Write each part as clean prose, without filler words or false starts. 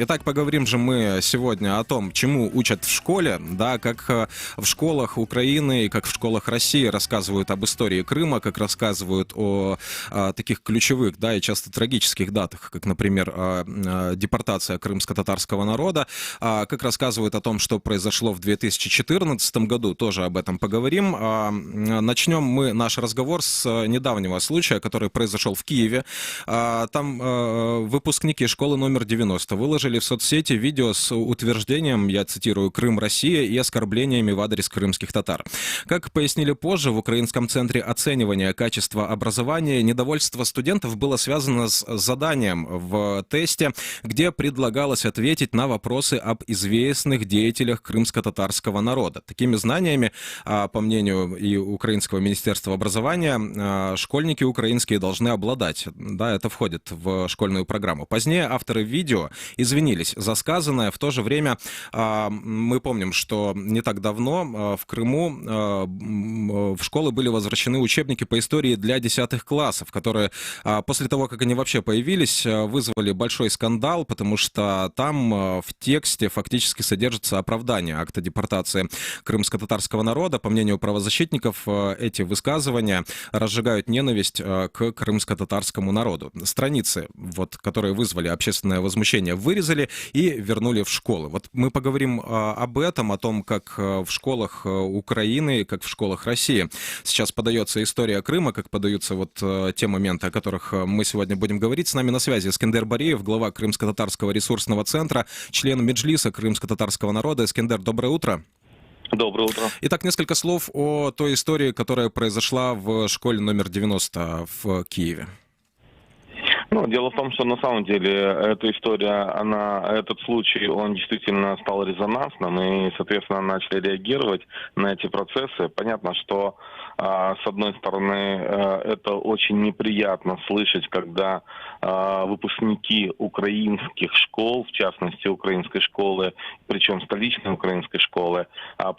Итак, поговорим же мы сегодня о том, чему учат в школе, да, как в школах Украины и как в школах России рассказывают об истории Крыма, как рассказывают о таких ключевых, да, и часто трагических датах, как, например, депортация крымско-татарского народа, как рассказывают о том, что произошло в 2014 году, тоже об этом поговорим. Начнем мы наш разговор с недавнего случая, который произошел в Киеве. Там выпускники школы номер 90 выложили в соцсети видео с утверждением, я цитирую, «Крым, Россия» и оскорблениями в адрес крымских татар. Как пояснили позже, в Украинском центре оценивания качества образования недовольство студентов было связано с заданием в тесте, где предлагалось ответить на вопросы об известных деятелях крымско-татарского народа. Такими знаниями, по мнению и Украинского министерства образования, школьники украинские должны обладать. Да, это входит в школьную программу. Позднее авторы видео извинились за сказанное. В то же время мы помним, что не так давно в Крыму в школы были возвращены учебники по истории для 10 классов, которые после того, как они вообще появились, вызвали большой скандал, потому что там в тексте фактически содержится оправдание акта депортации крымско-татарского народа. По мнению правозащитников, эти высказывания разжигают ненависть к крымско-татарскому народу. Страницы, которые вызвали общественное возмущение, вырезали и вернули в школы. Вот мы поговорим об этом, о том, как в школах Украины, как в школах России сейчас подается история Крыма, как подаются те моменты, о которых мы сегодня будем говорить. С нами на связи Эскендер Бариев, глава Крымско-татарского ресурсного центра, член Меджлиса крымско-татарского народа. Эскендер, доброе утро. Доброе утро. Итак, несколько слов о той истории, которая произошла в школе номер 90 в Киеве. Дело в том, что на самом деле эта история, этот случай, он действительно стал резонансным, и, соответственно, начали реагировать на эти процессы. Понятно, что, с одной стороны, это очень неприятно слышать, когда выпускники украинских школ, в частности, украинской школы, причем столичной украинской школы,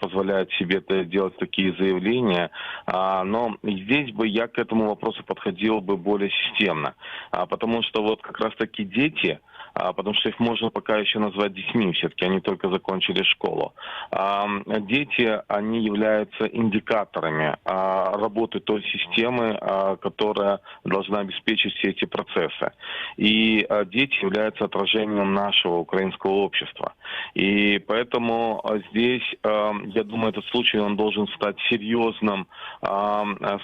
позволяют себе делать такие заявления. Но здесь бы я к этому вопросу подходил бы более системно. Потому что как раз-таки дети, потому что их можно пока еще назвать детьми, все-таки они только закончили школу. Дети, они являются индикаторами работы той системы, которая должна обеспечить все эти процессы. И дети являются отражением нашего украинского общества. И поэтому здесь, я думаю, этот случай, он должен стать серьезным,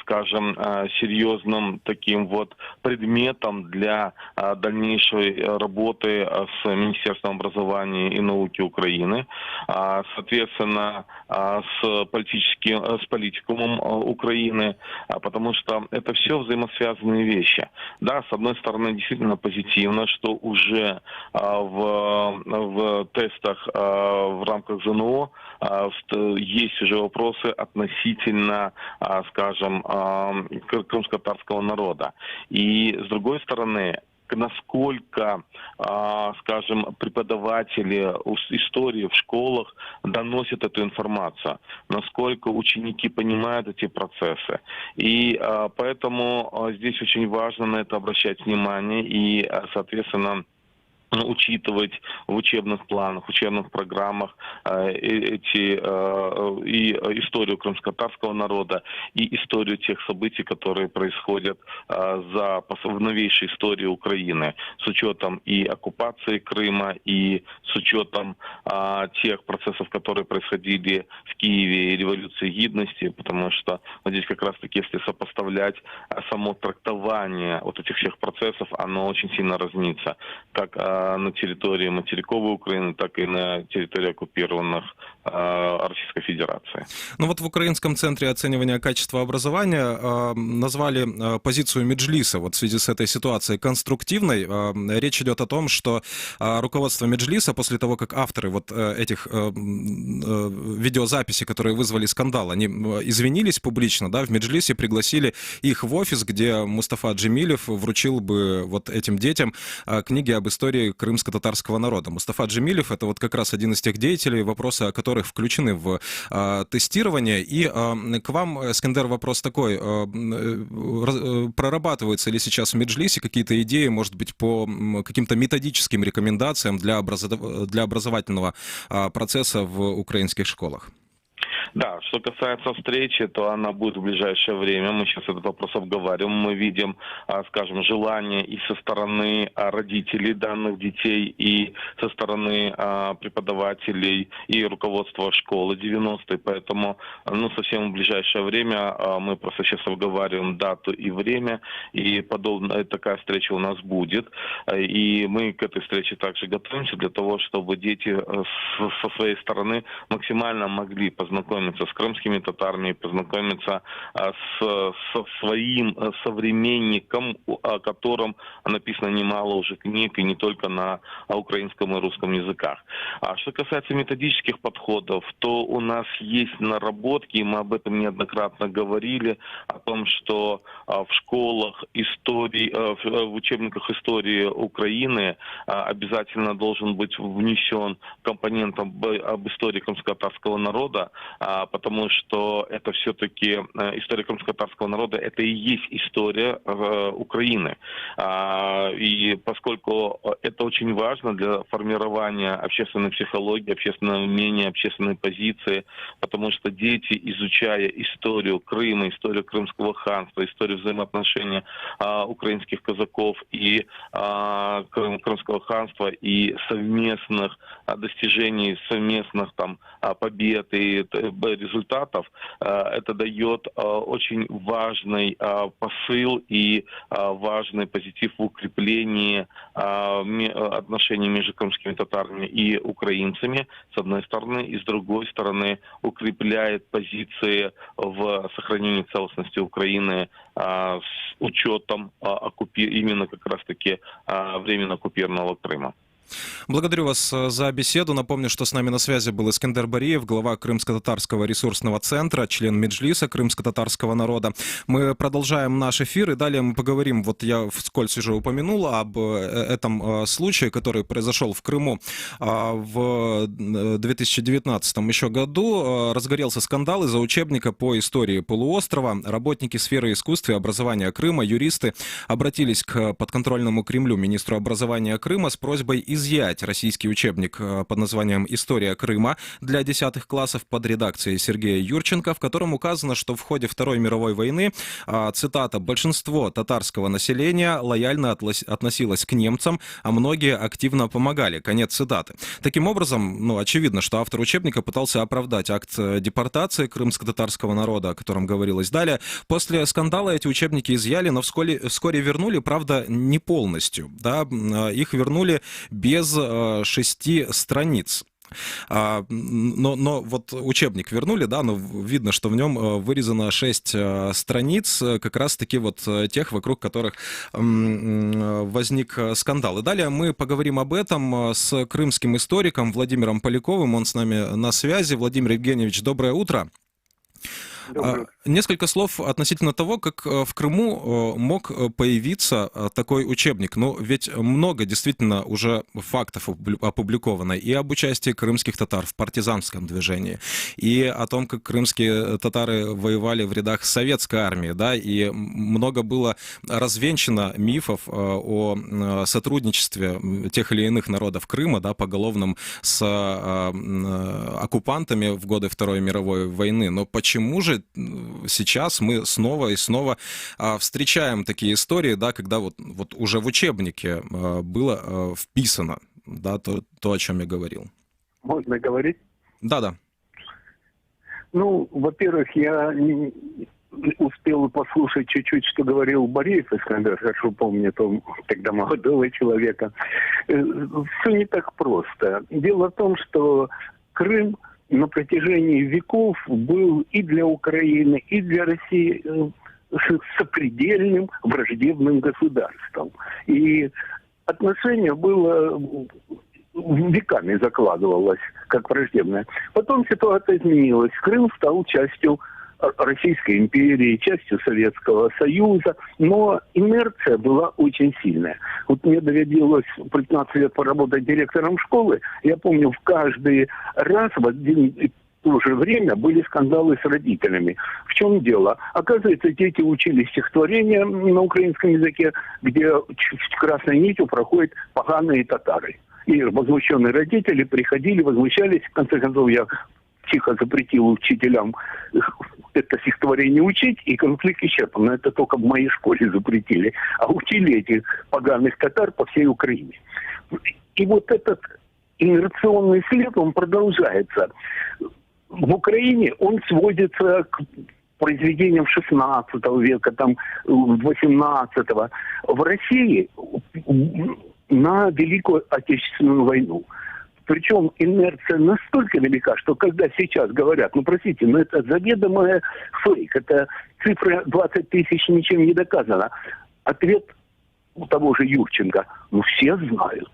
скажем, серьезным таким предметом для дальнейшей работы с Министерством образования и науки Украины, соответственно, с политикумом Украины, потому что это все взаимосвязанные вещи. Да, с одной стороны, действительно позитивно, что уже в тестах в рамках ЗНО есть уже вопросы относительно, скажем, крымско-татарского народа. И с другой стороны, насколько, скажем, преподаватели истории в школах доносят эту информацию, насколько ученики понимают эти процессы. И поэтому здесь очень важно на это обращать внимание и, соответственно, учитывать в учебных планах, учебных программах и историю крымско-татарского народа, и историю тех событий, которые происходят в новейшей истории Украины, с учетом и оккупации Крыма, и с учетом тех процессов, которые происходили в Киеве, и революции гидности, потому что здесь как раз-таки, если сопоставлять само трактование этих всех процессов, оно очень сильно разнится, как на территории материковой Украины, так и на территории оккупированных Российской Федерации. В Украинском центре оценивания качества образования назвали позицию Меджлиса в связи с этой ситуацией конструктивной. Речь идет о том, что руководство Меджлиса после того, как авторы этих видеозаписей, которые вызвали скандал, они извинились публично, да, в Меджлисе пригласили их в офис, где Мустафа Джемилев вручил бы этим детям книги об истории крымско-татарского народа. Мустафа Джемилев — это как раз один из тех деятелей, вопросы о которых которые включены в тестирование. И к вам, Эскендер, вопрос такой. Прорабатываются ли сейчас в Меджлисе какие-то идеи, может быть, по каким-то методическим рекомендациям для образовательного процесса в украинских школах? Да, что касается встречи, то она будет в ближайшее время. Мы сейчас этот вопрос обговариваем. Мы видим, скажем, желание и со стороны родителей данных детей, и со стороны преподавателей и руководства школы 90-й. Поэтому, совсем в ближайшее время мы просто сейчас обговариваем дату и время, и такая встреча у нас будет. И мы к этой встрече также готовимся для того, чтобы дети со своей стороны максимально могли познакомиться с крымскими татарами, познакомиться со своим современником, о котором написано немало уже книг, и не только на украинском и русском языках. А что касается методических подходов, то у нас есть наработки, и мы об этом неоднократно говорили, о том, что в школах истории, в учебниках истории Украины обязательно должен быть внесен компонент об истории крымско-татарского народа, потому что это все-таки история крымско-татарского народа, это и есть история Украины. И поскольку это очень важно для формирования общественной психологии, общественного мнения, общественной позиции, потому что дети, изучая историю Крыма, историю Крымского ханства, историю взаимоотношений украинских казаков и Крымского ханства, и совместных достижений, совместных побед и результатов, это дает очень важный посыл и важный позитив в укреплении отношений между крымскими татарами и украинцами, с одной стороны, и с другой стороны укрепляет позиции в сохранении целостности Украины с учетом именно как раз-таки временно оккупированного Крыма. Благодарю вас за беседу. Напомню, что с нами на связи был Эскендер Бариев, глава Крымско-татарского ресурсного центра, член Меджлиса крымско-татарского народа. Мы продолжаем наш эфир, и далее мы поговорим, вот я вскользь уже упомянул об этом случае, который произошел в Крыму в 2019 еще году. Разгорелся скандал из-за учебника по истории полуострова. Работники сферы искусства и образования Крыма, юристы, обратились к подконтрольному Кремлю министру образования Крыма с просьбой изъять российский учебник под названием «История Крыма» для 10 классов под редакцией Сергея Юрченко, в котором указано, что в ходе Второй мировой войны, цитата, «большинство татарского населения лояльно относилось к немцам, а многие активно помогали». Конец цитаты. Таким образом, очевидно, что автор учебника пытался оправдать акт депортации крымско-татарского народа, о котором говорилось далее. После скандала эти учебники изъяли, но вскоре вернули, правда, не полностью. Да? Их вернули без 6 страниц. Но вот учебник вернули, да, но видно, что в нем вырезано 6 страниц, как раз-таки вот тех, вокруг которых возник скандал. И далее мы поговорим об этом с крымским историком Владимиром Поляковым. Он с нами на связи. Владимир Евгеньевич, доброе утро. Несколько слов относительно того, как в Крыму мог появиться такой учебник. Ведь много действительно уже фактов опубликовано и об участии крымских татар в партизанском движении, и о том, как крымские татары воевали в рядах советской армии, да, и много было развенчано мифов о сотрудничестве тех или иных народов Крыма, да, поголовном с оккупантами в годы Второй мировой войны. Но почему же сейчас мы снова и снова встречаем такие истории, да, когда вот уже в учебнике было вписано, да, то, о чем я говорил? Можно говорить? Да. Во-первых, я не успел послушать чуть-чуть, что говорил Бариев Эскендер, хорошо помню, тогда молодого человека. Все не так просто. Дело в том, что Крым на протяжении веков был и для Украины, и для России сопредельным враждебным государством. И отношение было веками закладывалось как враждебное. Потом ситуация изменилась. Крым стал частью Российской империи, частью Советского Союза, но инерция была очень сильная. Вот мне доводилось 15 лет поработать директором школы. Я помню, в каждый раз в один и то же время были скандалы с родителями. В чем дело? Оказывается, дети учили стихотворения на украинском языке, где красной нитью проходят поганые татары. И возмущенные родители приходили, возмущались. В конце концов, я тихо запретил учителям это стихотворение учить, и конфликт исчерпан. Но это только в моей школе запретили. А учили этих поганых татар по всей Украине. И вот этот инерционный след, он продолжается. В Украине он сводится к произведениям 16 века, там, 18-го. В России на Великую Отечественную войну. Причем инерция настолько велика, что когда сейчас говорят, ну, простите, но это заведомая фейк, это цифра 20 тысяч ничем не доказана. Ответ у того же Юрченко, ну, все знают.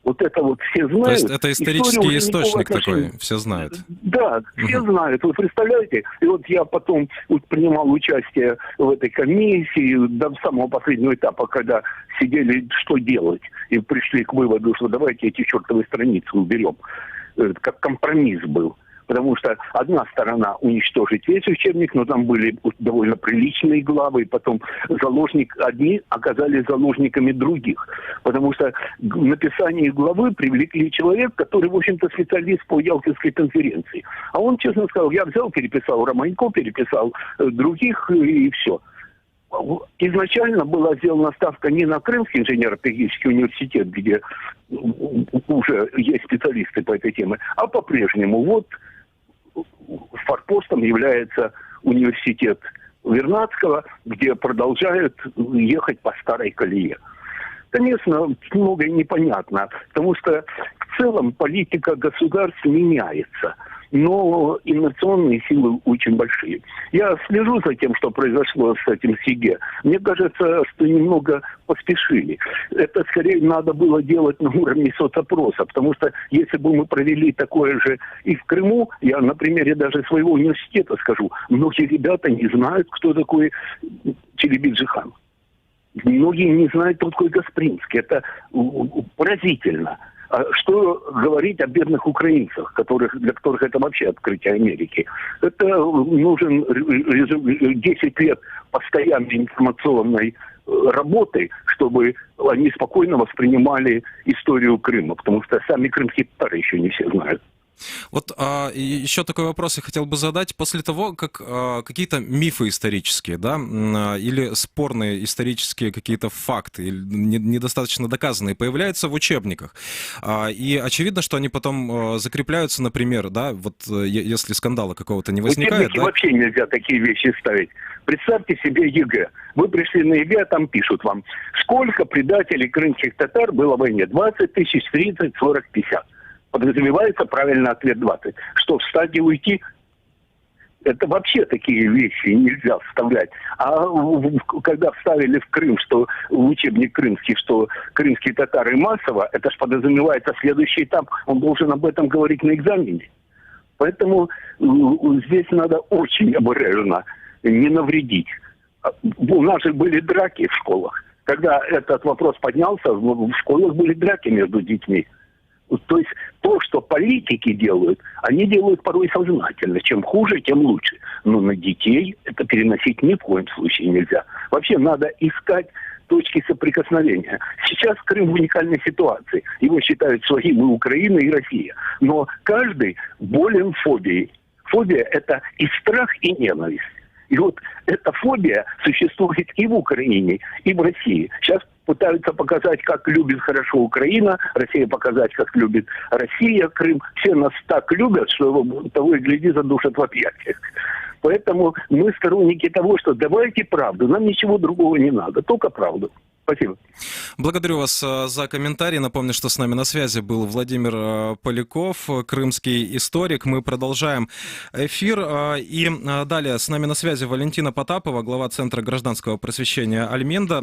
Вот это вот все знают. То есть это исторический источник такой, все знают. Да, все знают. Вы представляете? И вот я потом принимал участие в этой комиссии до самого последнего этапа, когда сидели, что делать. И пришли к выводу, что давайте эти чертовы страницы уберем. Как компромисс был. Потому что одна сторона уничтожить весь учебник, но там были довольно приличные главы, и потом одни оказались заложниками других. Потому что в написании главы привлекли человека, который, в общем-то, специалист по Ялтинской конференции. А он, честно сказал, я взял, переписал Романько, переписал других, и все. Изначально была сделана ставка не на Крымский инженерно-технический университет, где уже есть специалисты по этой теме, а по-прежнему вот форпостом является университет Вернадского, где продолжают ехать по старой колее. Конечно, многое непонятно, потому что в целом политика государств меняется, но инновационные силы очень большие. Я слежу за тем, что произошло с этим СИГЕ. Мне кажется, что немного поспешили. Это скорее надо было делать на уровне соцопроса, потому что если бы мы провели такое же и в Крыму, я на примере даже своего университета скажу, многие ребята не знают, кто такой Челебиджи-хан. Многие не знают, кто такой Гаспринский. Это поразительно. Что говорить о бедных украинцах, для которых это вообще открытие Америки? Это нужен 10 лет постоянной информационной работы, чтобы они спокойно воспринимали историю Крыма, потому что сами крымские татары еще не все знают. Вот еще такой вопрос я хотел бы задать. После того, как какие-то мифы исторические, да, или спорные исторические какие-то факты, или недостаточно доказанные, появляются в учебниках, и очевидно, что они потом закрепляются, например, да, вот если скандала какого-то не возникает. В учебнике вообще нельзя такие вещи ставить. Представьте себе ЕГЭ. Вы пришли на ЕГЭ, а там пишут вам, сколько предателей крымских татар было в войне? 20 тысяч, 30, 40, 50. Подразумевается правильный ответ 20. Что, встать и уйти? Это вообще такие вещи нельзя вставлять. А когда вставили в Крым, что в учебник крымский, что крымские татары массово, это же подразумевается следующий этап. Он должен об этом говорить на экзамене. Поэтому здесь надо очень обережно не навредить. У нас же были драки в школах. Когда этот вопрос поднялся, в школах были драки между детьми. То есть то, что политики делают, они делают порой сознательно. Чем хуже, тем лучше. Но на детей это переносить ни в коем случае нельзя. Вообще надо искать точки соприкосновения. Сейчас Крым в уникальной ситуации. Его считают своим и Украина, и Россия. Но каждый болен фобией. Фобия – это и страх, и ненависть. И вот эта фобия существует и в Украине, и в России. Сейчас пытаются показать, как любит хорошо Украина, Россия показать, как любит Россия, Крым. Все нас так любят, что того и гляди задушат в объятиях. Поэтому мы сторонники того, что давайте правду, нам ничего другого не надо, только правду. Спасибо. Благодарю вас за комментарий. Напомню, что с нами на связи был Владимир Поляков, крымский историк. Мы продолжаем эфир. И далее с нами на связи Валентина Потапова, глава Центра гражданского просвещения Альменда.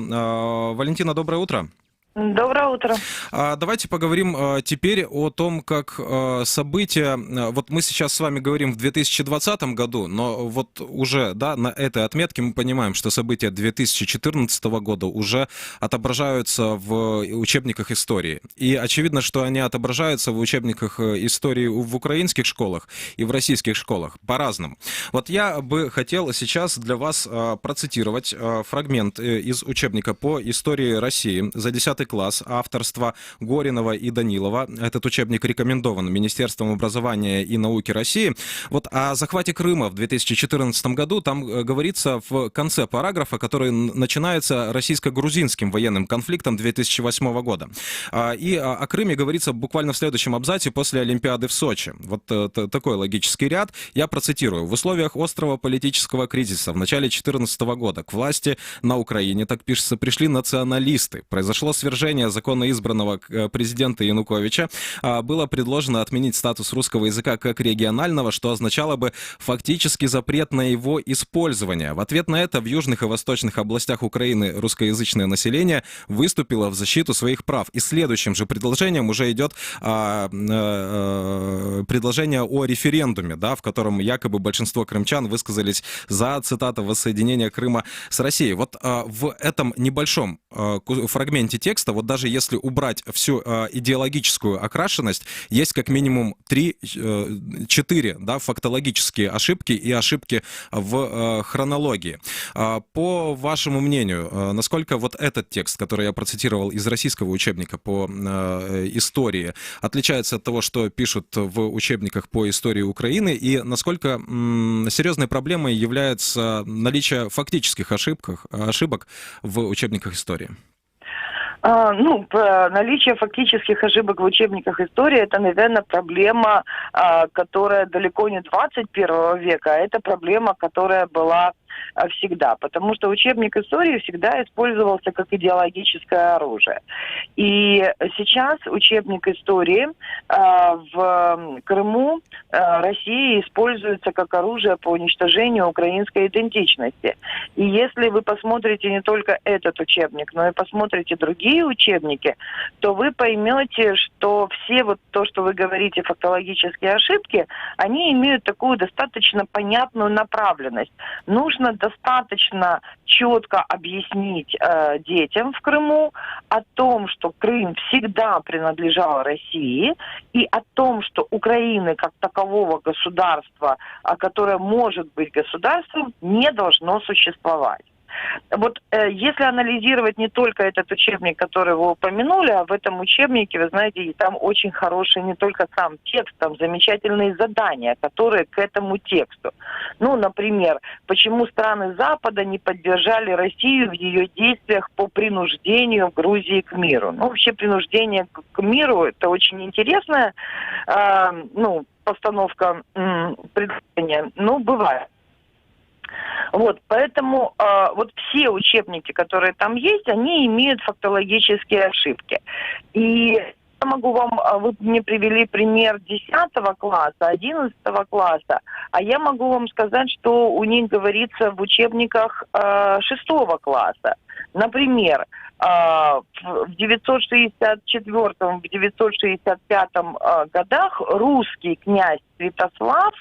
Валентина, доброе утро. Доброе утро. Давайте поговорим теперь о том, как события... Вот мы сейчас с вами говорим в 2020 году, но вот уже, да, на этой отметке мы понимаем, что события 2014 года уже отображаются в учебниках истории. И очевидно, что они отображаются в учебниках истории в украинских школах и в российских школах по-разному. Вот я бы хотел сейчас для вас процитировать фрагмент из учебника по истории России за 10 класс авторства Горинова и Данилова. Этот учебник рекомендован Министерством образования и науки России. Вот о захвате Крыма в 2014 году там говорится в конце параграфа, который начинается российско-грузинским военным конфликтом 2008 года. И о Крыме говорится буквально в следующем абзаце после Олимпиады в Сочи. Вот такой логический ряд. Я процитирую. В условиях острого политического кризиса в начале 2014 года к власти на Украине, так пишется, пришли националисты. Произошло свержение законно избранного президента Януковича. Было предложено отменить статус русского языка как регионального, что означало бы фактически запрет на его использование. В ответ на это в южных и восточных областях Украины русскоязычное население выступило в защиту своих прав. И следующим же предложением уже идет предложение о референдуме, да, в котором якобы большинство крымчан высказались за, цитата, воссоединение Крыма с Россией. Вот в этом небольшом фрагменте текста, вот даже если убрать всю идеологическую окрашенность, есть как минимум 3-4, да, фактологические ошибки и ошибки в хронологии. По вашему мнению, насколько вот этот текст, который я процитировал из российского учебника по истории, отличается от того, что пишут в учебниках по истории Украины, и насколько серьезной проблемой является наличие фактических ошибок в учебниках истории? Наличие фактических ошибок в учебниках истории – это, наверное, проблема, которая далеко не 21 века, а это проблема, которая была всегда, потому что учебник истории всегда использовался как идеологическое оружие. И сейчас учебник истории в Крыму России используется как оружие по уничтожению украинской идентичности. И если вы посмотрите не только этот учебник, но и посмотрите другие учебники, то вы поймете, что все вот то, что вы говорите, фактологические ошибки, они имеют такую достаточно понятную направленность. Нужно достаточно четко объяснить детям в Крыму о том, что Крым всегда принадлежал России, и о том, что Украины как такового государства, которое может быть государством, не должно существовать. Вот если анализировать не только этот учебник, который вы упомянули, а в этом учебнике, вы знаете, и там очень хороший не только сам текст, там замечательные задания, которые к этому тексту. Ну, например, почему страны Запада не поддержали Россию в ее действиях по принуждению Грузии к миру. Ну, вообще принуждение к миру – это очень интересная, постановка предложения, но бывает. Вот, поэтому вот все учебники, которые там есть, они имеют фактологические ошибки. И я могу вам, вы мне привели пример 10 класса, 11 класса, а я могу вам сказать, что у них говорится в учебниках 6 класса. Например, в 964-965 годах русский князь Святослав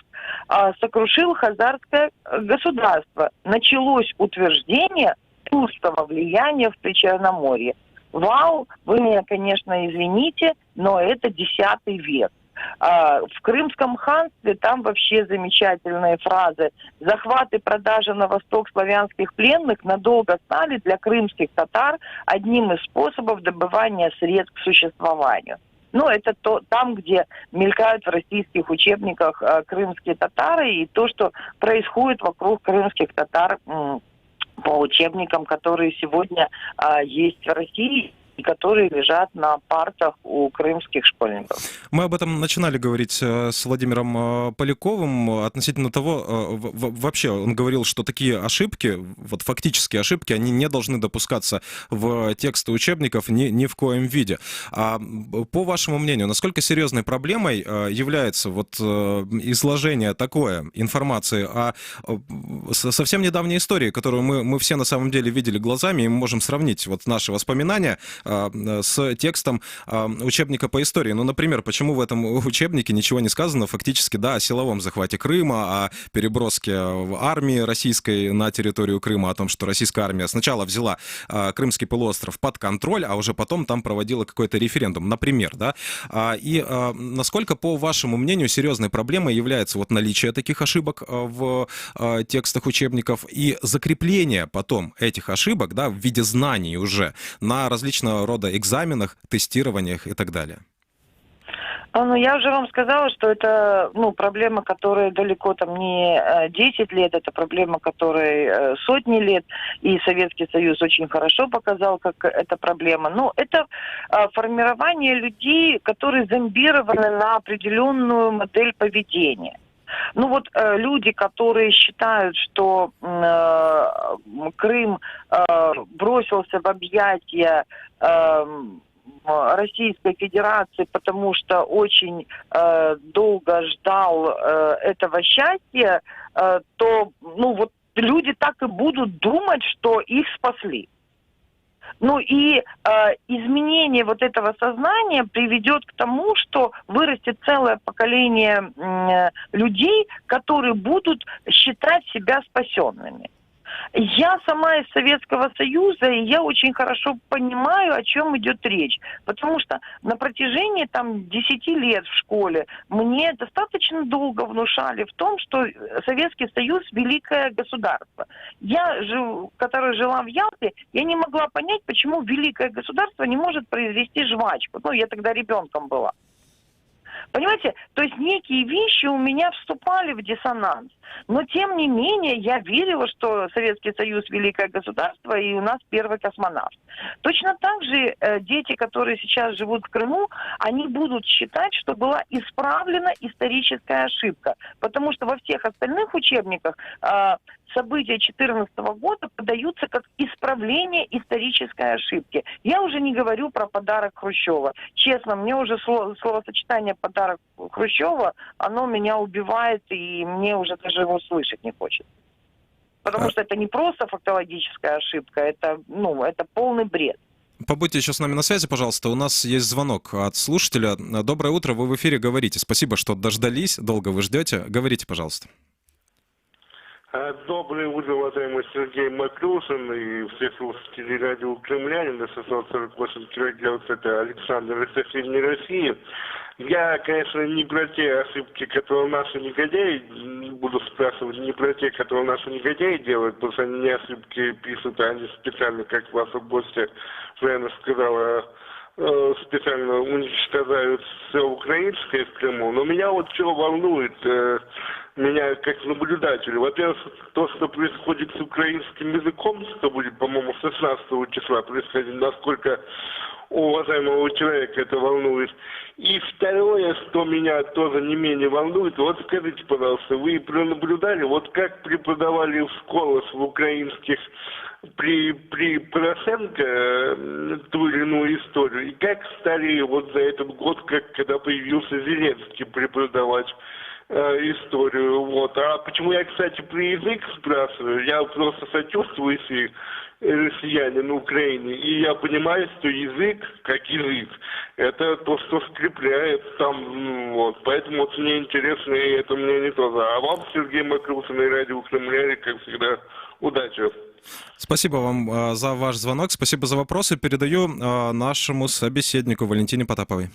сокрушил хазарское государство. Началось утверждение русского влияния в Причерноморье. Вау, вы меня, конечно, извините, но это X век. В Крымском ханстве там вообще замечательные фразы. Захват и продажа на восток славянских пленных надолго стали для крымских татар одним из способов добывания средств к существованию. Ну, это там, где мелькают в российских учебниках крымские татары и то, что происходит вокруг крымских татар по учебникам, которые сегодня есть в России и которые лежат на партах у крымских школьников. Мы об этом начинали говорить с Владимиром Поляковым относительно того, вообще он говорил, что такие ошибки, вот фактические ошибки, они не должны допускаться в тексты учебников ни в коем виде. А по вашему мнению, насколько серьезной проблемой является вот изложение такой информации о совсем недавней истории, которую мы все на самом деле видели глазами, и мы можем сравнить вот наши воспоминания с текстом учебника по истории. Ну, например, почему в этом учебнике ничего не сказано фактически, да, о силовом захвате Крыма, о переброске армии российской на территорию Крыма, о том, что российская армия сначала взяла Крымский полуостров под контроль, а уже потом там проводила какой-то референдум, например, да. И насколько, по вашему мнению, серьезной проблемой является вот наличие таких ошибок в текстах учебников и закрепление потом этих ошибок, да, в виде знаний уже на различного рода экзаменах, тестированиях и так далее? Ну, я уже вам сказала, что это, проблема, которая далеко там не 10 лет, это проблема, которой сотни лет, и Советский Союз очень хорошо показал, как эта проблема. Но это формирование людей, которые зомбированы на определенную модель поведения. Ну вот люди, которые считают, что Крым бросился в объятия Российской Федерации, потому что очень долго ждал этого счастья, то люди так и будут думать, что их спасли. Ну и изменение вот этого сознания приведет к тому, что вырастет целое поколение людей, которые будут считать себя спасенными. Я сама из Советского Союза, и я очень хорошо понимаю, о чем идет речь. Потому что на протяжении 10 лет в школе мне достаточно долго внушали в том, что Советский Союз – великое государство. Я, которая жила в Ялте, я не могла понять, почему великое государство не может произвести жвачку. Я тогда ребенком была. Понимаете, то есть некие вещи у меня вступали в диссонанс. Но, тем не менее, я верила, что Советский Союз – великое государство, и у нас первый космонавт. Точно так же дети, которые сейчас живут в Крыму, они будут считать, что была исправлена историческая ошибка. Потому что во всех остальных учебниках события 2014 года подаются как исправление исторической ошибки. Я уже не говорю про подарок Хрущева. Честно, мне уже словосочетание «подарок Хрущева», оно меня убивает, и мне уже даже его слышать не хочется. Потому что это не просто фактологическая ошибка, это полный бред. Побудьте еще с нами на связи, пожалуйста. У нас есть звонок от слушателя. Доброе утро, вы в эфире, говорите. Спасибо, что дождались, долго вы ждете. Говорите, пожалуйста. Доброе утро, уважаемый Сергей Матрушин и все слушатели радио «Кремлянин» на 648 кГц, это Александр из соседней России. Я, конечно, не про те ошибки, которые наши негодяи, буду спрашивать, не про те, которые наши негодяи делают, потому что они не ошибки пишут, а они специально, как ваша гостья правильно сказала, специально уничтожают все украинское в Крыму. Но меня вот что волнует, меня как наблюдателя. Во-первых, то, что происходит с украинским языком, что будет, по-моему, 16 числа происходить, насколько уважаемого человека это волнует. И второе, что меня тоже не менее волнует, вот скажите, пожалуйста, вы пронаблюдали, вот как преподавали в школах в украинских при Порошенко ту или иную историю, и как стали вот за этот год, когда появился Зеленский, преподавать историю. Вот. А почему я, кстати, про язык спрашиваю? Я просто сочувствую россияне на Украине, и я понимаю, что язык, как язык, это то, что скрепляет там, вот. Поэтому вот мне интересно, и это мнение тоже. А вам, Сергей Матрушин и радио «Кремлянин», как всегда, удачи. Спасибо вам за ваш звонок, спасибо за вопросы. Передаю нашему собеседнику Валентине Потаповой.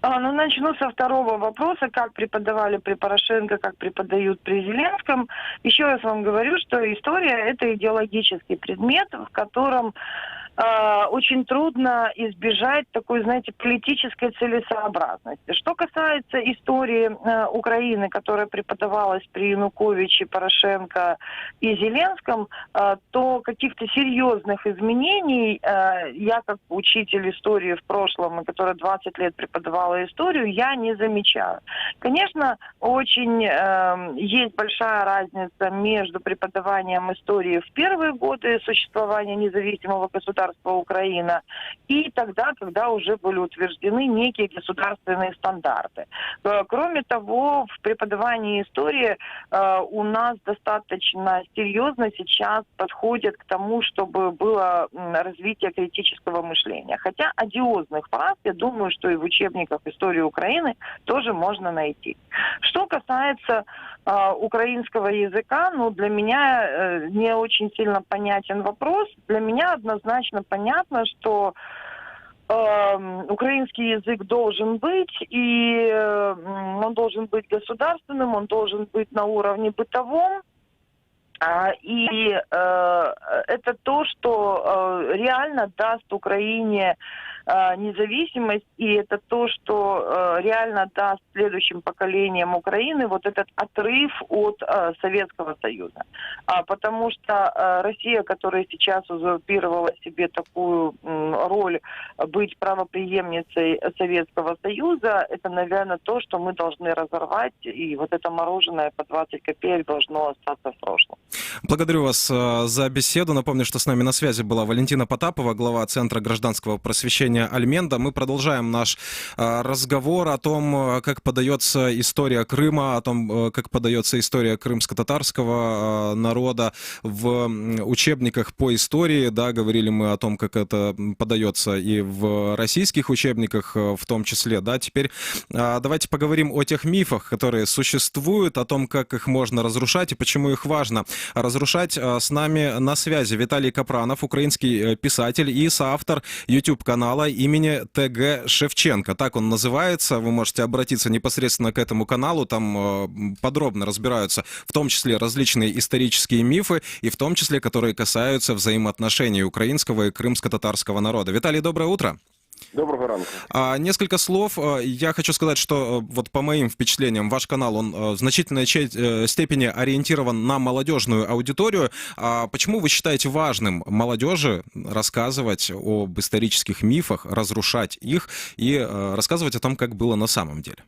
Начну со второго вопроса, как преподавали при Порошенко, как преподают при Зеленском. Еще раз вам говорю, что история – это идеологический предмет, в котором очень трудно избежать такой, знаете, политической целесообразности. Что касается истории Украины, которая преподавалась при Януковиче, Порошенко и Зеленском, то каких-то серьезных изменений я, как учитель истории в прошлом, которая 20 лет преподавала историю, я не замечаю. Конечно, очень есть большая разница между преподаванием истории в первые годы существования независимого государства государства Украина, и тогда, когда уже были утверждены некие государственные стандарты. Кроме того, в преподавании истории у нас достаточно серьезно сейчас подходят к тому, чтобы было развитие критического мышления. Хотя одиозных фраз, я думаю, что и в учебниках истории Украины тоже можно найти. Что касается украинского языка, ну, для меня не очень сильно понятен вопрос. Для меня однозначно понятно, что украинский язык должен быть, и он должен быть государственным, он должен быть на уровне бытовом. И это то, что реально даст Украине независимость, и это то, что реально даст следующим поколениям Украины вот этот отрыв от Советского Союза. Потому что Россия, которая сейчас узурпировала себе такую роль быть правопреемницей Советского Союза, это, наверное, то, что мы должны разорвать, и вот это мороженое по 20 копеек должно остаться в прошлом. Благодарю вас за беседу. Напомню, что с нами на связи была Валентина Потапова, глава Центра гражданского просвещения «Альменда». Мы продолжаем наш разговор о том, как подается история Крыма, о том, как подается история крымско-татарского народа в учебниках по истории. Да, говорили мы о том, как это подается и в российских учебниках в том числе. Да, теперь давайте поговорим о тех мифах, которые существуют, о том, как их можно разрушать и почему их важно разрушать. С нами на связи Виталий Капранов, украинский писатель и соавтор YouTube-канала имени Т.Г. Шевченко. Так он называется. Вы можете обратиться непосредственно к этому каналу. Там подробно разбираются в том числе различные исторические мифы, и в том числе, которые касаются взаимоотношений украинского и крымско-татарского народа. Виталий, доброе утро. Доброго ранку. Несколько слов. Я хочу сказать, что вот по моим впечатлениям, ваш канал, он в значительной степени ориентирован на молодежную аудиторию. Почему вы считаете важным молодежи рассказывать об исторических мифах, разрушать их и рассказывать о том, как было на самом деле?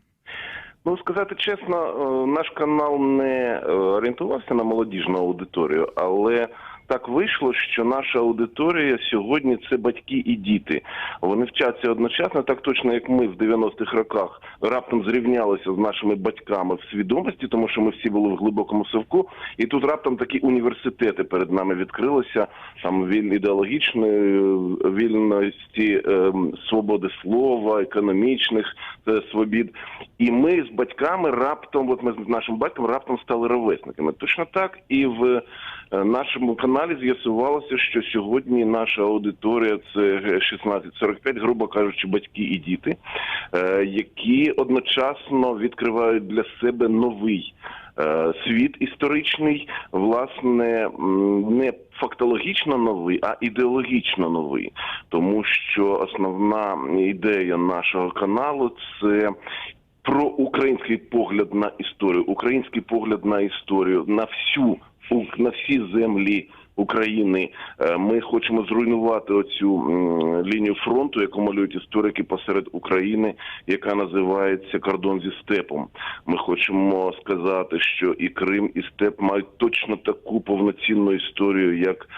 Ну, сказати чесно, наш канал не орієнтувався на молодіжну аудиторію, але так вийшло, що наша аудиторія сьогодні – це батьки і діти. Вони вчаться одночасно, так точно, як ми в 90-х роках раптом зрівнялися з нашими батьками в свідомості, тому що ми всі були в глибокому совку, і тут раптом такі університети перед нами відкрилися, там ідеологічної вільності, свободи слова, економічних свобід. І ми з батьками раптом, от ми з нашим батьком раптом стали ровесниками. Точно так і в нашому каналі з'ясувалося, що сьогодні наша аудиторія – це 16-45, грубо кажучи, батьки і діти, які одночасно відкривають для себе новий світ історичний, власне, не фактологічно новий, а ідеологічно новий. Тому що основна ідея нашого каналу – це про український погляд на історію, український погляд на історію, на всі землі України. Ми хочемо зруйнувати оцю лінію фронту, яку малюють історики посеред України, яка називається «Кордон зі степом». Ми хочемо сказати, що і Крим, і степ мають точно таку повноцінну історію, як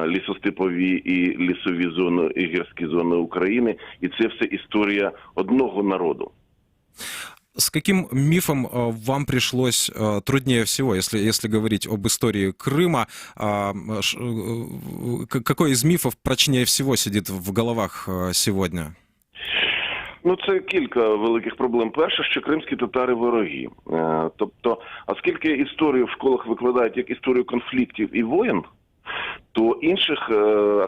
лісостепові і лісові зони, і гірські зони України. І це все історія одного народу. С каким мифом вам пришлось труднее всего, если говорить об истории Крыма? Какой из мифов прочнее всего сидит в головах сегодня? Ну, це кілька великих проблем. Перше, що кримські татари вороги. Тобто, оскільки історію в школах викладають як історію конфліктів і воєн, то інших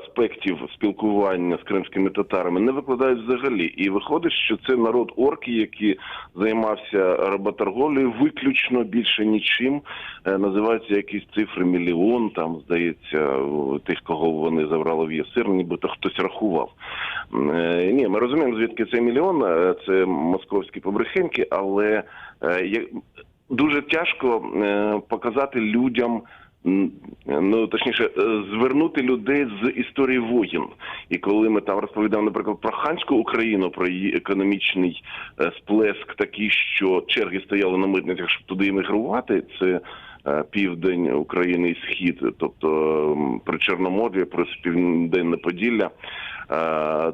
аспектів спілкування з кримськими татарами не викладають взагалі. І виходить, що це народ орки, який займався работорговлею виключно, більше нічим. Називаються якісь цифри мільйон, там, здається, тих, кого вони забрали в ЄСР, нібито хтось рахував. Ні, ми розуміємо, звідки цей мільйон, це московські побрехеньки, але дуже тяжко показати людям, ну, точніше, звернути людей з історії воєн. І коли ми там розповідаємо, наприклад, про ханську Україну, про її економічний сплеск такий, що черги стояли на митницях, щоб туди іммігрувати, це південь України і схід, тобто Причорномор'я, Південне Поділля.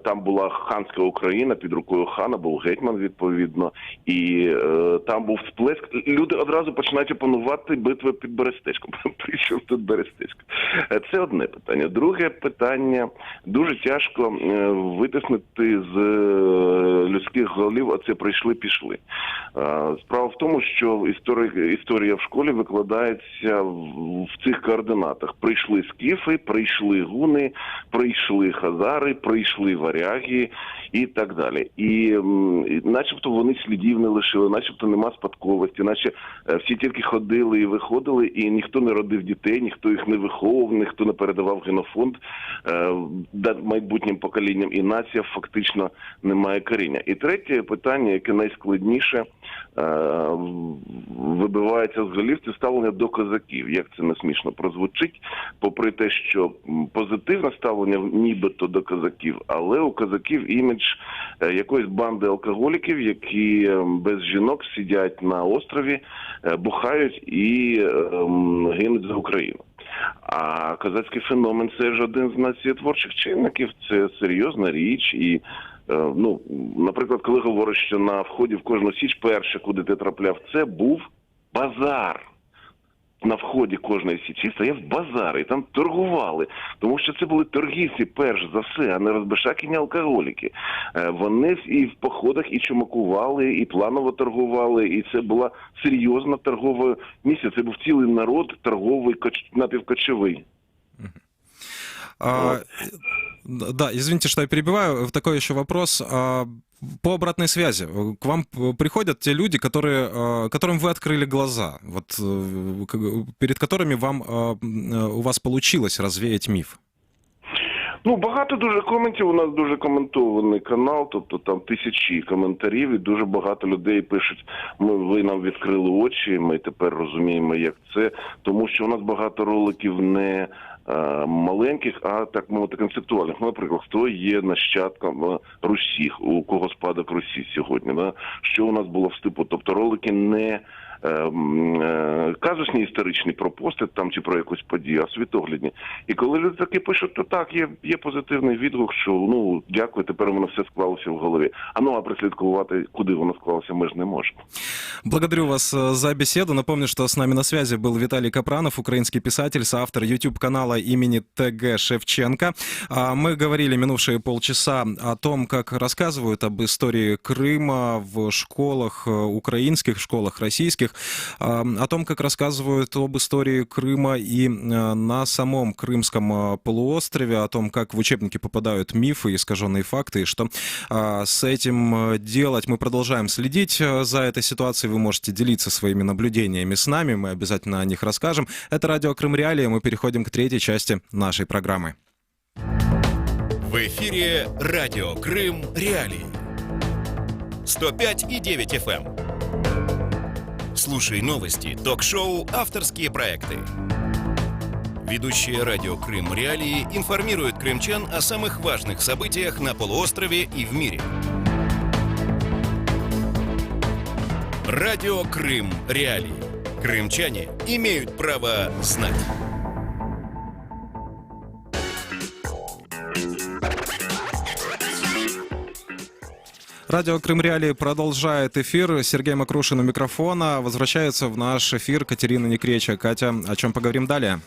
Там була ханська Україна, під рукою хана був гетьман, відповідно, і там був сплеск. Люди одразу починають опанувати битви під Берестечком. Причому тут Берестечко? Це одне питання. Друге питання, дуже тяжко витиснути з людських голів, оце прийшли-пішли. Справа в тому, що історія в школі викладається в цих координатах. Прийшли скіфи, прийшли гуни, прийшли хазари, прийшли варяги і так далі. І начебто вони слідів не лишили, начебто нема спадковості, наче всі тільки ходили і виходили, і ніхто не родив дітей, ніхто їх не виховував, ніхто не передавав генофонд майбутнім поколінням, і нація фактично не має коріння. І третє питання, яке найскладніше, вибивається з голів, це ставлення до козаків. Як це не смішно прозвучить, попри те, що позитивне ставлення нібито до козаків, але у козаків імідж якоїсь банди алкоголіків, які без жінок сидять на острові, бухають і гинуть за Україну. А козацький феномен – це ж один з націєтворчих чинників, це серйозна річ. І, наприклад, коли говорять, що на вході в кожну січ перше, куди ти трапляв, це був базар. На вході кожної січі стояв базар, і там торгували. Тому що це були торгівці, перш за все, а не розбишакіні алкоголіки. Вони і в походах і чумакували, і планово торгували, і це була серйозна торгова місія. Це був цілий народ торговий, напівкочовий. Да, извините, что я перебиваю. Такой еще вопрос. По обратной связи. К вам приходят те люди, которым вы открыли глаза, вот, перед которыми у вас получилось развеять миф? Багато дуже коментів, у нас дуже коментований канал, тобто там тисячі коментарів, і дуже багато людей пишуть, ви нам відкрили очі, ми тепер розуміємо, як це, тому що у нас багато роликів не маленьких, а, так мовити, концептуальних. Наприклад, хто є нащадком Русі, у кого спадок Русі сьогодні, да? Що у нас було вступу, тобто ролики не казусні історичні про постать там чи про якусь подію, а світоглядні. І коли люди таки пишуть, то так, є позитивний відгук, що дякую, тепер воно все склалося в голові. А прослідкувати, куди воно склалося, ми ж не можемо. Благодарю вас за беседу. Напомню, что с нами на связи был Виталий Капранов, украинский писатель, соавтор YouTube-канала имени Т.Г. Шевченко. Мы говорили минувшие полчаса о том, как рассказывают об истории Крыма в школах украинских, школах российских, о том, как рассказывают об истории Крыма и на самом Крымском полуострове, о том, как в учебники попадают мифы, искаженные факты, и что с этим делать. Мы продолжаем следить за этой ситуацией. Вы можете делиться своими наблюдениями с нами, мы обязательно о них расскажем. Это радио Крым Реалии, мы переходим к третьей части нашей программы. В эфире радио Крым Реалии. 105,9 FM. Слушай новости, ток-шоу, авторские проекты. Ведущие радио Крым Реалии информируют крымчан о самых важных событиях на полуострове и в мире. Радио Крым Реалии. Крымчане имеют право знать. Радио Крым Реалии продолжает эфир. Сергей Макрушин у микрофона. Возвращается в наш эфир Катерина Некреча. Катя, о чем поговорим далее?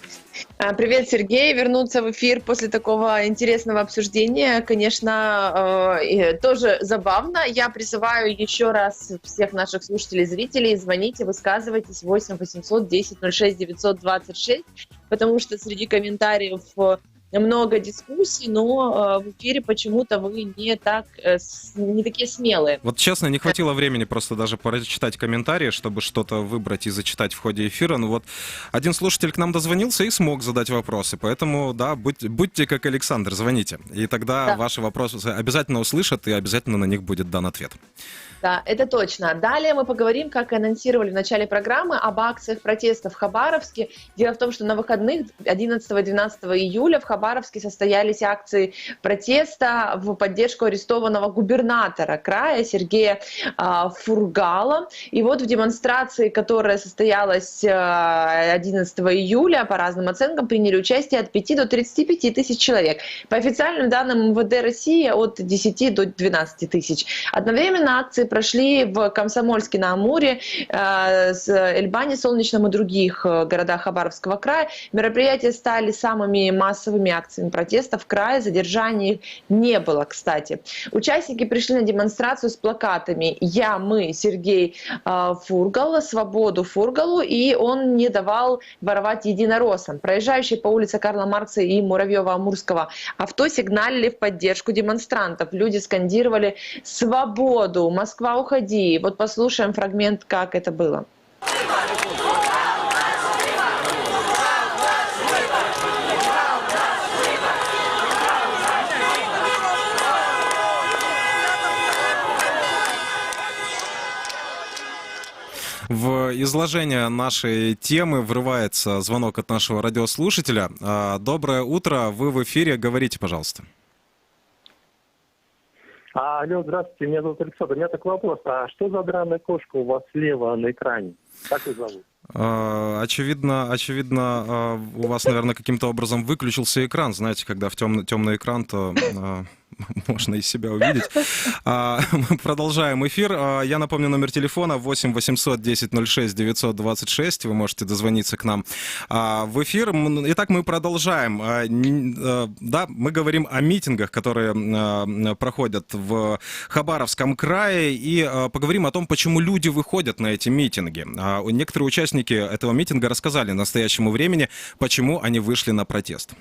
Привет, Сергей. Вернуться в эфир после такого интересного обсуждения, конечно, тоже забавно. Я призываю еще раз всех наших слушателей и зрителей: звоните, высказывайтесь 8 800 10 06 926, потому что среди комментариев много дискуссий, но в эфире почему-то вы не такие смелые. Вот честно, не хватило времени просто даже прочитать комментарии, чтобы что-то выбрать и зачитать в ходе эфира. Ну вот один слушатель к нам дозвонился и смог задать вопросы, поэтому, да, будьте как Александр, звоните. И тогда ваши вопросы обязательно услышат и обязательно на них будет дан ответ. Да, это точно. Далее мы поговорим, как анонсировали в начале программы, об акциях протеста в Хабаровске. Дело в том, что на выходных 11-12 июля в Хабаровске Хабаровске состоялись акции протеста в поддержку арестованного губернатора края Сергея Фургала. И вот в демонстрации, которая состоялась 11 июля, по разным оценкам приняли участие от 5 до 35 тысяч человек. По официальным данным МВД России от 10 до 12 тысяч. Одновременно акции прошли в Комсомольске-на-Амуре, Эльбане, Солнечном и других городах Хабаровского края. Мероприятия стали самыми массовыми акциями протеста в крае. Задержаний не было, кстати. Участники пришли на демонстрацию с плакатами «Я, мы, Сергей Фургал», «Свободу Фургалу», и он не давал воровать единороссам. Проезжающие по улице Карла Маркса и Муравьева-Амурского авто сигналили в поддержку демонстрантов. Люди скандировали «Свободу! Москва, уходи!». Вот послушаем фрагмент, как это было. В изложение нашей темы врывается звонок от нашего радиослушателя. Доброе утро, вы в эфире, говорите, пожалуйста. Алло, здравствуйте, меня зовут Александр. У меня такой вопрос, а что за драная кошка у вас слева на экране? Как ее зовут? Очевидно, у вас, наверное, каким-то образом выключился экран. Знаете, когда в темный экран, то можно из себя увидеть. Мы продолжаем эфир. Я напомню номер телефона 8 800 10 06 926. Вы можете дозвониться к нам в эфир. Итак, мы продолжаем. Да, мы говорим о митингах, которые проходят в Хабаровском крае, и поговорим о том, почему люди выходят на эти митинги. Некоторые участники этого митинга рассказали настоящему времени, почему они вышли на протест.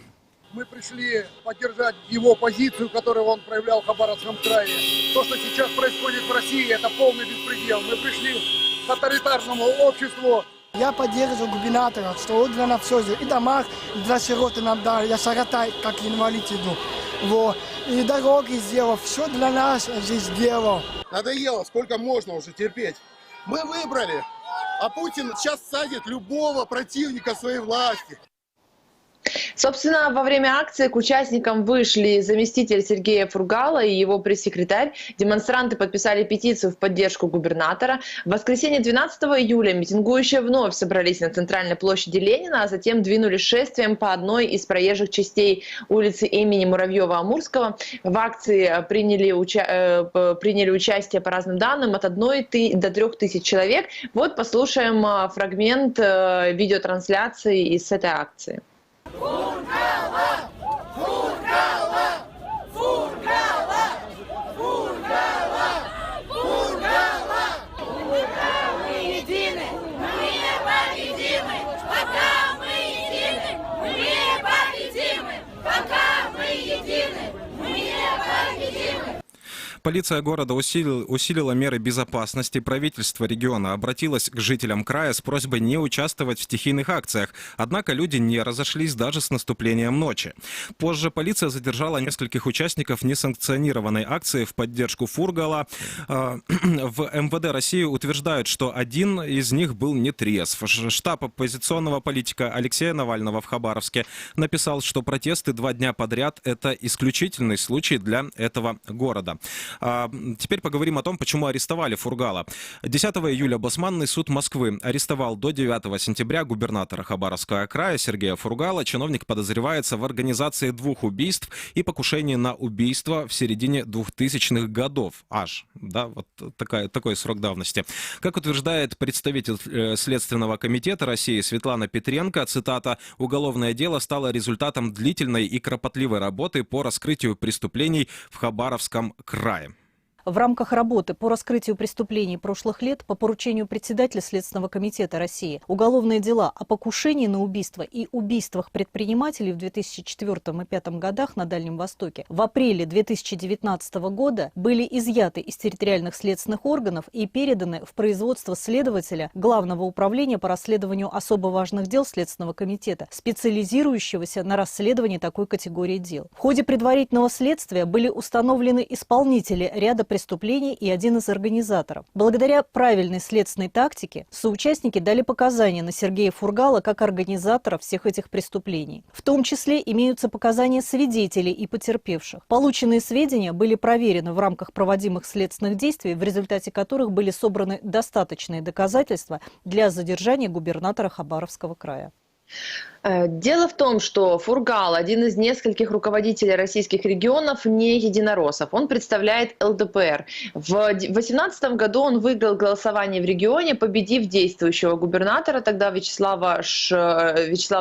Мы пришли поддержать его позицию, которую он проявлял в Хабаровском крае. То, что сейчас происходит в России, это полный беспредел. Мы пришли к тоталитарному обществу. Я поддерживаю губернатора, что он для нас все сделал. И домах для сироты нам дали. Я шагатай, как инвалид иду. Вот. И дороги сделал. Все для нас здесь сделал. Надоело, сколько можно уже терпеть. Мы выбрали, а Путин сейчас садит любого противника своей власти. Собственно, во время акции к участникам вышли заместитель Сергея Фургала и его пресс-секретарь. Демонстранты подписали петицию в поддержку губернатора. В воскресенье 12 июля митингующие вновь собрались на центральной площади Ленина, а затем двинулись шествием по одной из проезжих частей улицы имени Муравьева-Амурского. В акции приняли участие, по разным данным, от 1 до 3 тысяч человек. Вот послушаем фрагмент видеотрансляции из этой акции. Фургала! Фургала! Фургала! Фургала! Фургала! Мы едины, мы победимы, пока мы едины, мы победимы, пока мы едины, мы победимы. Полиция города усилила меры безопасности. Правительство региона обратилось к жителям края с просьбой не участвовать в стихийных акциях. Однако люди не разошлись даже с наступлением ночи. Позже полиция задержала нескольких участников несанкционированной акции в поддержку Фургала. В МВД России утверждают, что один из них был нетрезв. Штаб оппозиционного политика Алексея Навального в Хабаровске написал, что протесты 2 дня подряд – это исключительный случай для этого города. Теперь поговорим о том, почему арестовали Фургала. 10 июля Басманный суд Москвы арестовал до 9 сентября губернатора Хабаровского края Сергея Фургала. Чиновник подозревается в организации 2 убийств и покушении на убийство в середине 2000-х годов. Да, вот такой срок давности. Как утверждает представитель Следственного комитета России Светлана Петренко, цитата, «Уголовное дело стало результатом длительной и кропотливой работы по раскрытию преступлений в Хабаровском крае». В рамках работы по раскрытию преступлений прошлых лет по поручению председателя Следственного комитета России уголовные дела о покушении на убийство и убийствах предпринимателей в 2004 и 2005 годах на Дальнем Востоке в апреле 2019 года были изъяты из территориальных следственных органов и переданы в производство следователя Главного управления по расследованию особо важных дел Следственного комитета, специализирующегося на расследовании такой категории дел. В ходе предварительного следствия были установлены исполнители ряда преступлений преступлений и один из организаторов. Благодаря правильной следственной тактике соучастники дали показания на Сергея Фургала как организатора всех этих преступлений. В том числе имеются показания свидетелей и потерпевших. Полученные сведения были проверены в рамках проводимых следственных действий, в результате которых были собраны достаточные доказательства для задержания губернатора Хабаровского края. Дело в том, что Фургал, один из нескольких руководителей российских регионов, не единороссов. Он представляет ЛДПР. В 2018 году он выиграл голосование в регионе, победив действующего губернатора, тогда Вячеслава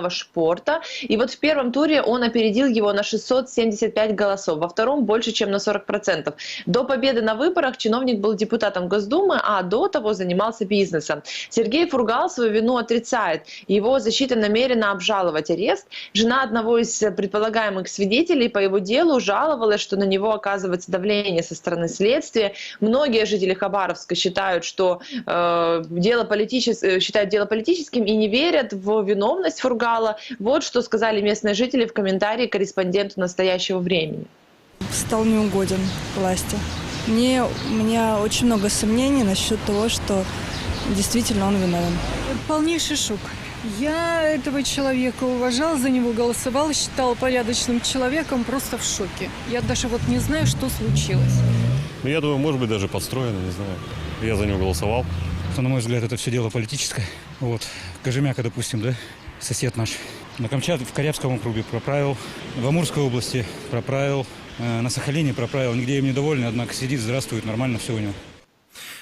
Шпорта. И вот в первом туре он опередил его на 675 голосов, во втором больше, чем на 40%. До победы на выборах чиновник был депутатом Госдумы, а до того занимался бизнесом. Сергей Фургал свою вину отрицает. Его защита намерена обжаловать арест. Жена одного из предполагаемых свидетелей по его делу жаловалась, что на него оказывается давление со стороны следствия. Многие жители Хабаровска считают, что дело политическим и не верят в виновность Фургала. Вот что сказали местные жители в комментарии корреспонденту «Настоящего времени». Стал неугоден власти. У меня очень много сомнений насчет того, что действительно он виновен. Полнейший шок. Я этого человека уважал, за него голосовал, считал порядочным человеком, просто в шоке. Я даже вот не знаю, что случилось. Ну, я думаю, может быть, даже подстроено, не знаю. Я за него голосовал. На мой взгляд, это все дело политическое. Вот. Кожемяка, допустим, да, сосед наш. На Камчатке, в Корябском округе проправил, в Амурской области проправил, на Сахалине проправил. Нигде им не довольны, однако сидит, здравствует, нормально все у него.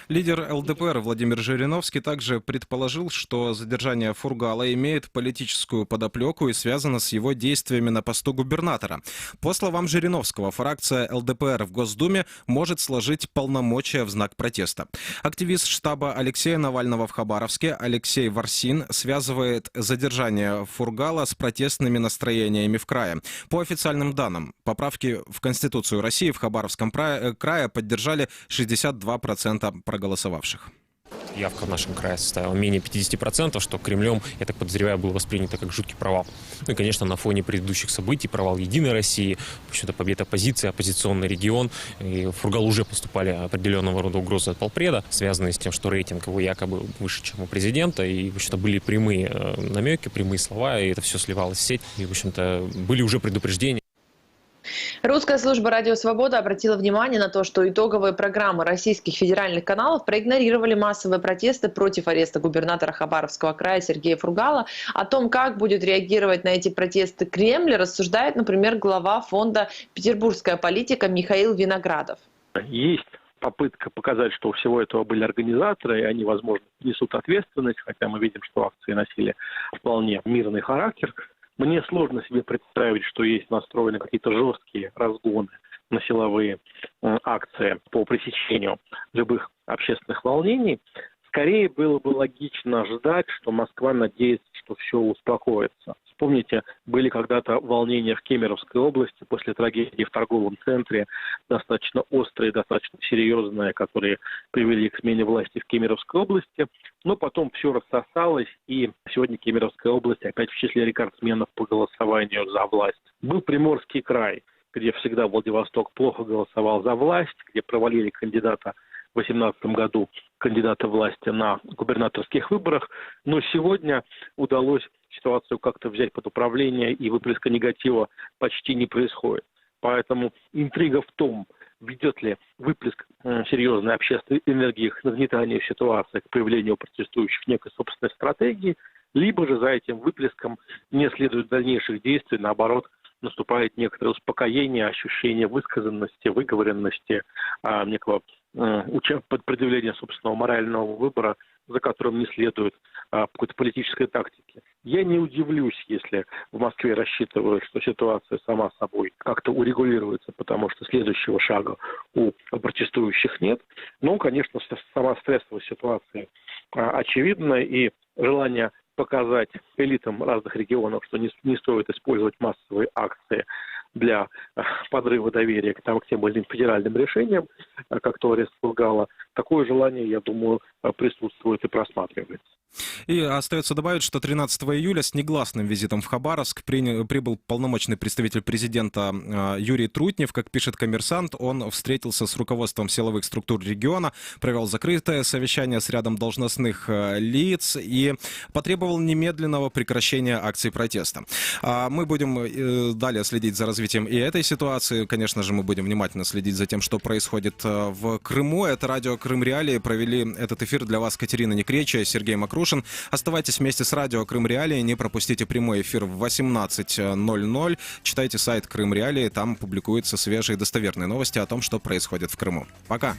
Лидер ЛДПР Владимир Жириновский также предположил, что задержание Фургала имеет политическую подоплеку и связано с его действиями на посту губернатора. По словам Жириновского, фракция ЛДПР в Госдуме может сложить полномочия в знак протеста. Активист штаба Алексея Навального в Хабаровске Алексей Варсин связывает задержание Фургала с протестными настроениями в крае. По официальным данным, поправки в Конституцию России в Хабаровском крае поддержали 62% проголосовавших. Явка в нашем крае составила менее 50%, что Кремлем, я так подозреваю, было воспринято как жуткий провал. Ну и, конечно, на фоне предыдущих событий, провал Единой России, в общем-то, победа оппозиции, оппозиционный регион, и в Фургал уже поступали определенного рода угрозы от полпреда, связанные с тем, что рейтинг его якобы выше, чем у президента, и, в общем-то, были прямые намеки, прямые слова, и это все сливалось в сеть, и, в общем-то, были уже предупреждения. Русская служба «Радио Свобода» обратила внимание на то, что итоговые программы российских федеральных каналов проигнорировали массовые протесты против ареста губернатора Хабаровского края Сергея Фургала. О том, как будет реагировать на эти протесты Кремль, рассуждает, например, глава фонда «Петербургская политика» Михаил Виноградов. Есть попытка показать, что у всего этого были организаторы, и они, возможно, несут ответственность, хотя мы видим, что акции носили вполне мирный характер. Мне сложно себе представить, что есть настроены какие-то жесткие разгоны на силовые акции по пресечению любых общественных волнений. Скорее было бы логично ждать, что Москва надеется, что все успокоится. Вспомните, были когда-то волнения в Кемеровской области после трагедии в торговом центре, достаточно острые, достаточно серьезные, которые привели к смене власти в Кемеровской области. Но потом все рассосалось, и сегодня Кемеровская область опять в числе рекордсменов по голосованию за власть. Был Приморский край, где всегда Владивосток плохо голосовал за власть, где провалили кандидата в 2018 году, кандидата власти на губернаторских выборах. Но сегодня удалось ситуацию как-то взять под управление, и выплеска негатива почти не происходит. Поэтому интрига в том, ведет ли выплеск серьезной общественной энергии к нагнетанию ситуации, к появлению протестующих некой собственной стратегии, либо же за этим выплеском не следует дальнейших действий, наоборот, наступает некоторое успокоение, ощущение высказанности, выговоренности, некого предъявления собственного морального выбора, за которым не следует какой-то политической тактики. Я не удивлюсь, если в Москве рассчитывают, что ситуация сама собой как-то урегулируется, потому что следующего шага у протестующих нет. Но, конечно, сама стрессовая ситуация очевидна, и желание показать элитам разных регионов, что не стоит использовать массовые акции для подрыва доверия к тем или иным федеральным решениям, как то арест Фургала, такое желание, я думаю, присутствует и просматривается. И остается добавить, что 13 июля с негласным визитом в Хабаровск прибыл полномочный представитель президента Юрий Трутнев. Как пишет «Коммерсант», он встретился с руководством силовых структур региона, провел закрытое совещание с рядом должностных лиц и потребовал немедленного прекращения акций протеста. Мы будем далее следить за развитием и этой ситуации. Конечно же, мы будем внимательно следить за тем, что происходит в Крыму. Это радио «Крым Реалии». Провели этот эфир для вас Катерина Некречия, Сергей Макрушин. Оставайтесь вместе с радио «Крым Реалии», не пропустите прямой эфир в 18:00. Читайте сайт «Крым Реалии», там публикуются свежие достоверные новости о том, что происходит в Крыму. Пока!